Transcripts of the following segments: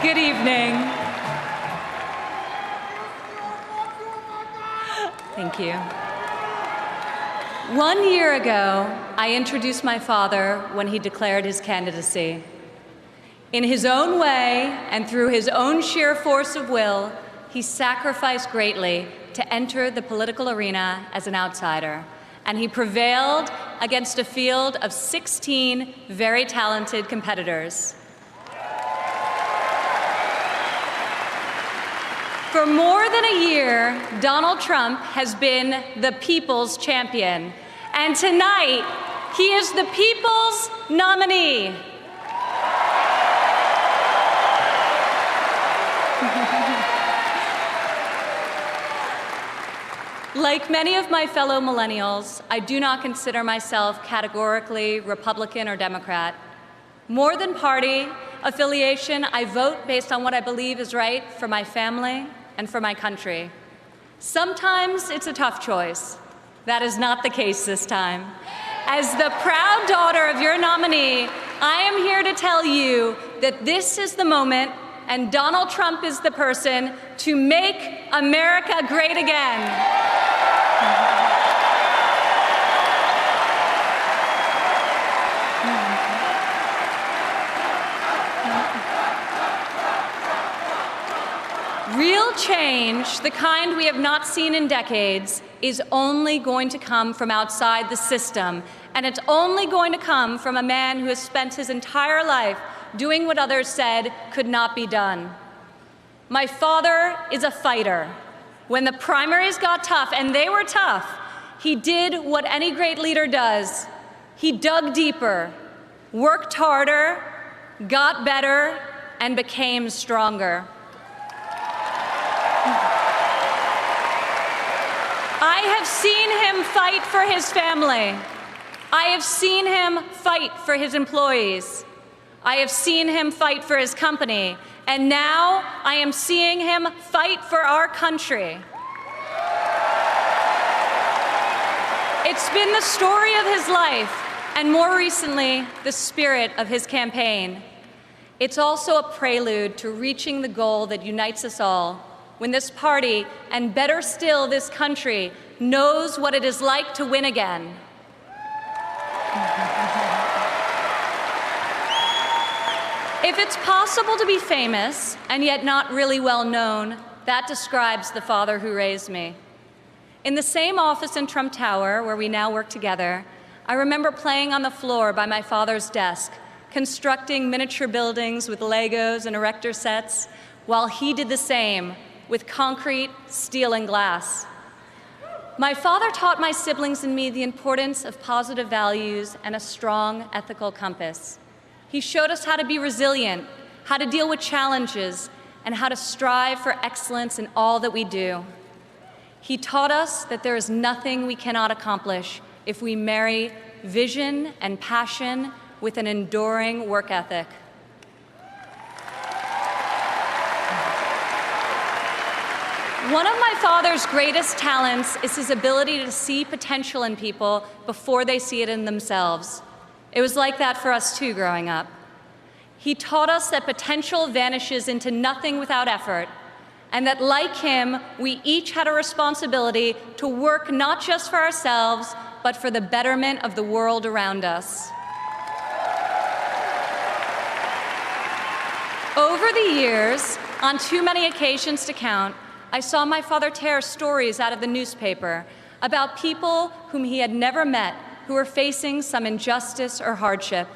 Good evening. Thank you. 1 year ago, I introduced my father when he declared his candidacy. In his own way and through his own sheer force of will, he sacrificed greatly to enter the political arena as an outsider, and he prevailed against a field of 16 very talented competitors. For more than a year, Donald Trump has been the people's champion, and tonight, he is the people's nominee. Like many of my fellow millennials, I do not consider myself categorically Republican or Democrat. More than party affiliation, I vote based on what I believe is right for my family and for my country. Sometimes it's a tough choice. That is not the case this time. As the proud daughter of your nominee, I am here to tell you that this is the moment and Donald Trump is the person to make America great again. Real change, the kind we have not seen in decades, is only going to come from outside the system, and it's only going to come from a man who has spent his entire life doing what others said could not be done. My father is a fighter. When the primaries got tough, and they were tough, he did what any great leader does. He dug deeper, worked harder, got better, and became stronger. I have seen him fight for his family. I have seen him fight for his employees. I have seen him fight for his company. And now I am seeing him fight for our country. It's been the story of his life, and more recently, the spirit of his campaign. It's also a prelude to reaching the goal that unites us all, when this party, and better still, this country, knows what it is like to win again. If it's possible to be famous and yet not really well known, that describes the father who raised me. In the same office in Trump Tower, where we now work together, I remember playing on the floor by my father's desk, constructing miniature buildings with Legos and erector sets, while he did the same with concrete, steel, and glass. My father taught my siblings and me the importance of positive values and a strong ethical compass. He showed us how to be resilient, how to deal with challenges, and how to strive for excellence in all that we do. He taught us that there is nothing we cannot accomplish if we marry vision and passion with an enduring work ethic. One of my father's greatest talents is his ability to see potential in people before they see it in themselves. It was like that for us too growing up. He taught us that potential vanishes into nothing without effort, and that like him, we each had a responsibility to work not just for ourselves, but for the betterment of the world around us. Over the years, on too many occasions to count, I saw my father tear stories out of the newspaper about people whom he had never met who were facing some injustice or hardship.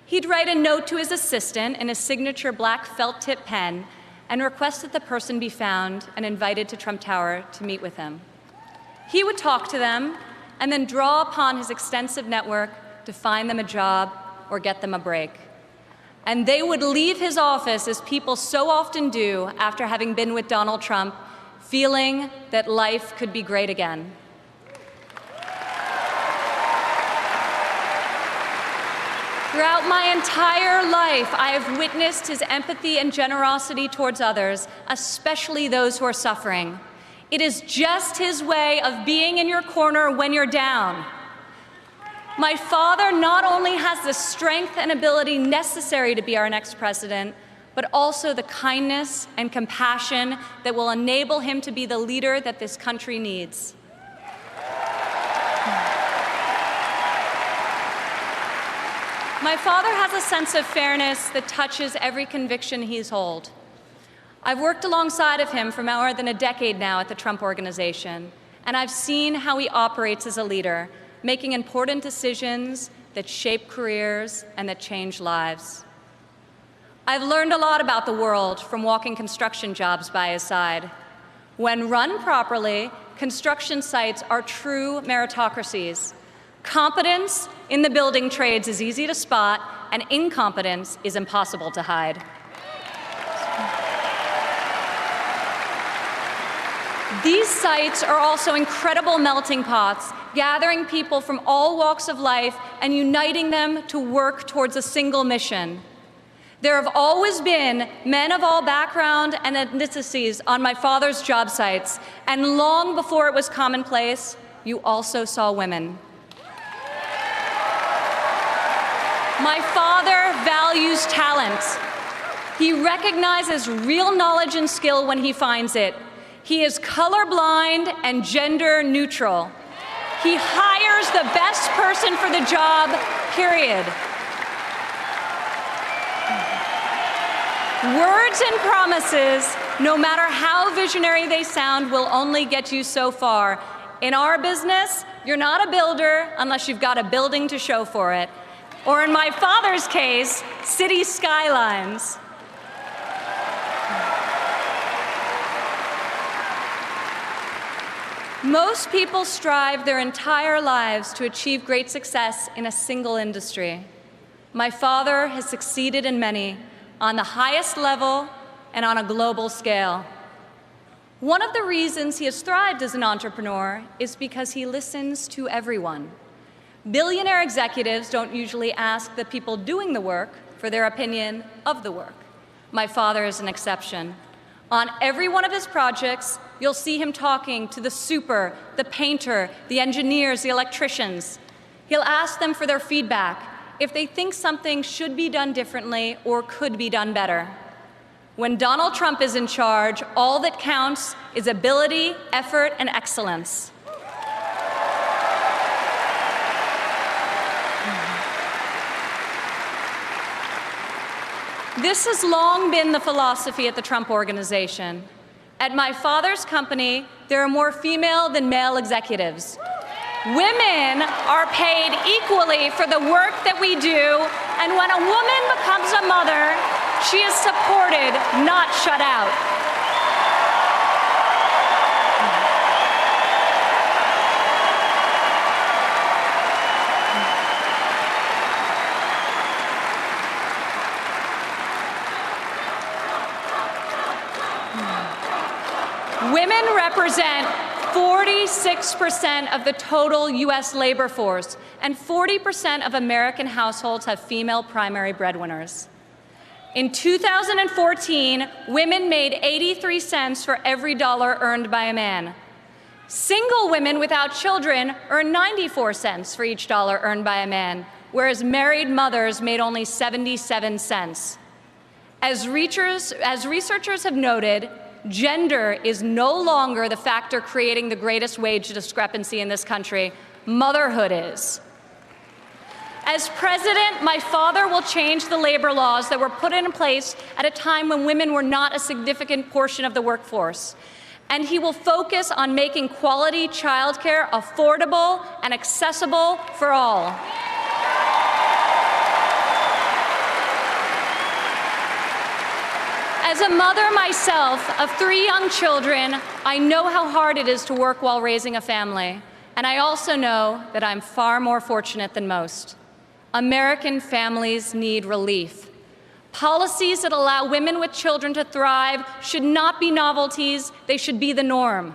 He'd write a note to his assistant in a signature black felt-tip pen and request that the person be found and invited to Trump Tower to meet with him. He would talk to them and then draw upon his extensive network to find them a job or get them a break. And they would leave his office, as people so often do after having been with Donald Trump, feeling that life could be great again. Throughout my entire life, I have witnessed his empathy and generosity towards others, especially those who are suffering. It is just his way of being in your corner when you're down. My father not only has the strength and ability necessary to be our next president, but also the kindness and compassion that will enable him to be the leader that this country needs. My father has a sense of fairness that touches every conviction he's held. I've worked alongside of him for more than a decade now at the Trump Organization, and I've seen how he operates as a leader, making important decisions that shape careers and that change lives. I've learned a lot about the world from walking construction jobs by his side. When run properly, construction sites are true meritocracies. Competence in the building trades is easy to spot, and incompetence is impossible to hide. These sites are also incredible melting pots, gathering people from all walks of life and uniting them to work towards a single mission. There have always been men of all background and ethnicities on my father's job sites, and long before it was commonplace, you also saw women. My father values talent. He recognizes real knowledge and skill when he finds it. He is colorblind and gender neutral. He hires the best person for the job, period. Words and promises, no matter how visionary they sound, will only get you so far. In our business, you're not a builder unless you've got a building to show for it. Or in my father's case, city skylines. Most people strive their entire lives to achieve great success in a single industry. My father has succeeded in many, on the highest level and on a global scale. One of the reasons he has thrived as an entrepreneur is because he listens to everyone. Billionaire executives don't usually ask the people doing the work for their opinion of the work. My father is an exception. On every one of his projects, you'll see him talking to the super, the painter, the engineers, the electricians. He'll ask them for their feedback, if they think something should be done differently or could be done better. When Donald Trump is in charge, all that counts is ability, effort, and excellence. This has long been the philosophy at the Trump Organization. At my father's company, there are more female than male executives. Women are paid equally for the work that we do, and when a woman becomes a mother, she is supported, not shut out. Women represent 46% of the total U.S. labor force, and 40% of American households have female primary breadwinners. In 2014, women made 83 cents for every dollar earned by a man. Single women without children earn 94 cents for each dollar earned by a man, whereas married mothers made only 77 cents. As researchers have noted, gender is no longer the factor creating the greatest wage discrepancy in this country. Motherhood is. As president, my father will change the labor laws that were put in place at a time when women were not a significant portion of the workforce. And he will focus on making quality childcare affordable and accessible for all. As a mother myself of 3 young children, I know how hard it is to work while raising a family. And I also know that I'm far more fortunate than most. American families need relief. Policies that allow women with children to thrive should not be novelties, they should be the norm.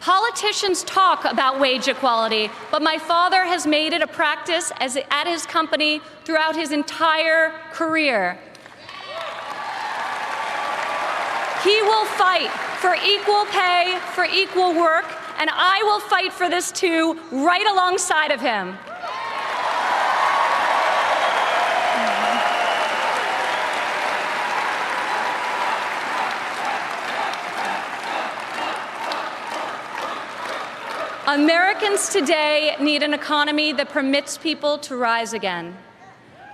Politicians talk about wage equality, but my father has made it a practice at his company throughout his entire career. He will fight for equal pay, for equal work, and I will fight for this too, right alongside of him. Americans today need an economy that permits people to rise again.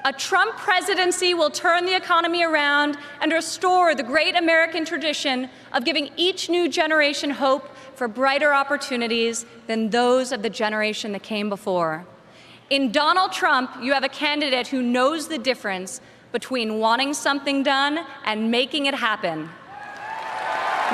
A Trump presidency will turn the economy around and restore the great American tradition of giving each new generation hope for brighter opportunities than those of the generation that came before. In Donald Trump, you have a candidate who knows the difference between wanting something done and making it happen.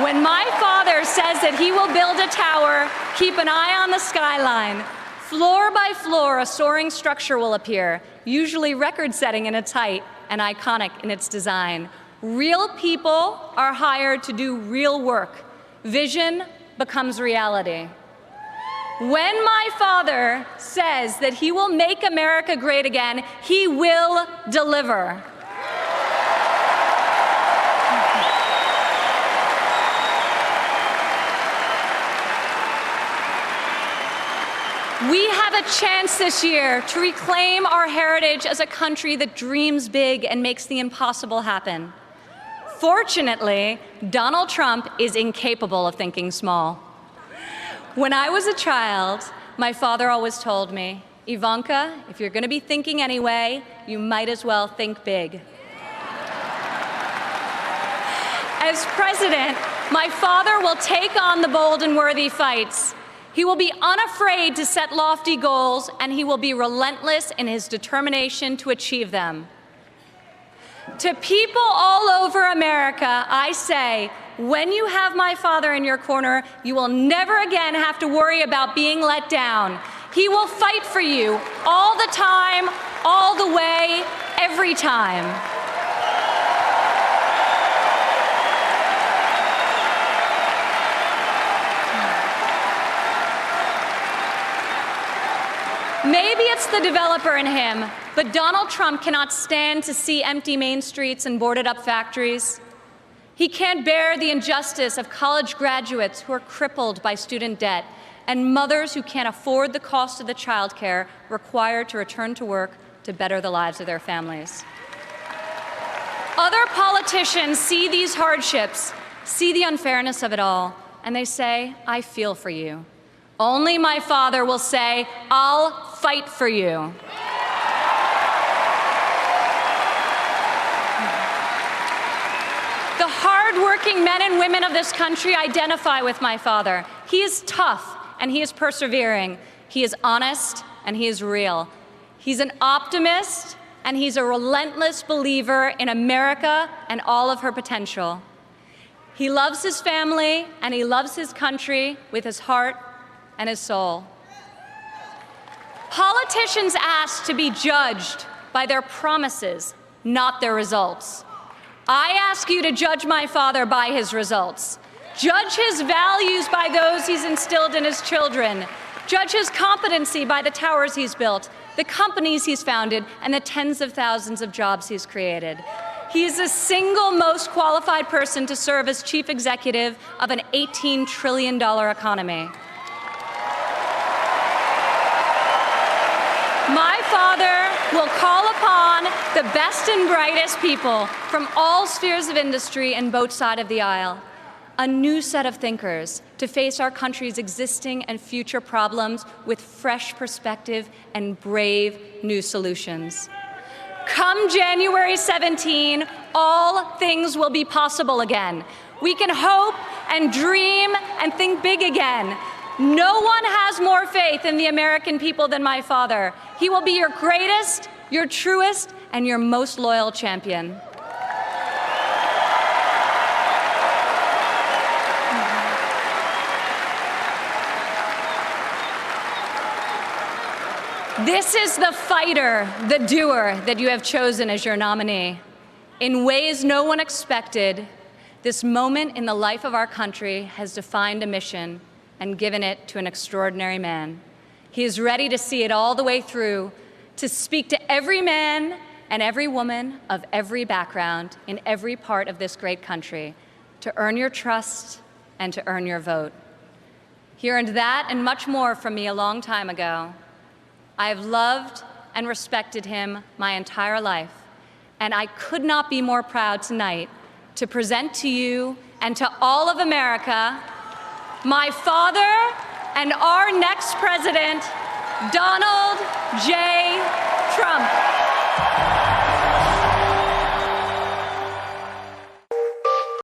When my father says that he will build a tower, keep an eye on the skyline. Floor by floor, a soaring structure will appear, usually record-setting in its height and iconic in its design. Real people are hired to do real work. Vision becomes reality. When my father says that he will make America great again, he will deliver. We have a chance this year to reclaim our heritage as a country that dreams big and makes the impossible happen. Fortunately, Donald Trump is incapable of thinking small. When I was a child, my father always told me, Ivanka, if you're going to be thinking anyway, you might as well think big. As president, my father will take on the bold and worthy fights. He will be unafraid to set lofty goals, and he will be relentless in his determination to achieve them. To people all over America, I say, when you have my father in your corner, you will never again have to worry about being let down. He will fight for you all the time, all the way, every time. Maybe it's the developer in him, but Donald Trump cannot stand to see empty main streets and boarded-up factories. He can't bear the injustice of college graduates who are crippled by student debt and mothers who can't afford the cost of the childcare required to return to work to better the lives of their families. Other politicians see these hardships, see the unfairness of it all, and they say, I feel for you. Only my father will say, I'll fight for you. The hard-working men and women of this country identify with my father. He is tough and he is persevering. He is honest and he is real. He's an optimist and he's a relentless believer in America and all of her potential. He loves his family and he loves his country with his heart and his soul. Politicians ask to be judged by their promises, not their results. I ask you to judge my father by his results. Judge his values by those he's instilled in his children. Judge his competency by the towers he's built, the companies he's founded, and the tens of thousands of jobs he's created. He is the single most qualified person to serve as chief executive of an $18 trillion economy. My father will call upon the best and brightest people from all spheres of industry and both sides of the aisle, a new set of thinkers to face our country's existing and future problems with fresh perspective and brave new solutions. Come January 17, all things will be possible again. We can hope and dream and think big again. No one has more faith in the American people than my father. He will be your greatest, your truest, and your most loyal champion. This is the fighter, the doer that you have chosen as your nominee. In ways no one expected, this moment in the life of our country has defined a mission and given it to an extraordinary man. He is ready to see it all the way through, to speak to every man and every woman of every background in every part of this great country, to earn your trust and to earn your vote. He earned that and much more from me a long time ago. I have loved and respected him my entire life, and I could not be more proud tonight to present to you and to all of America my father and our next president, Donald J. Trump.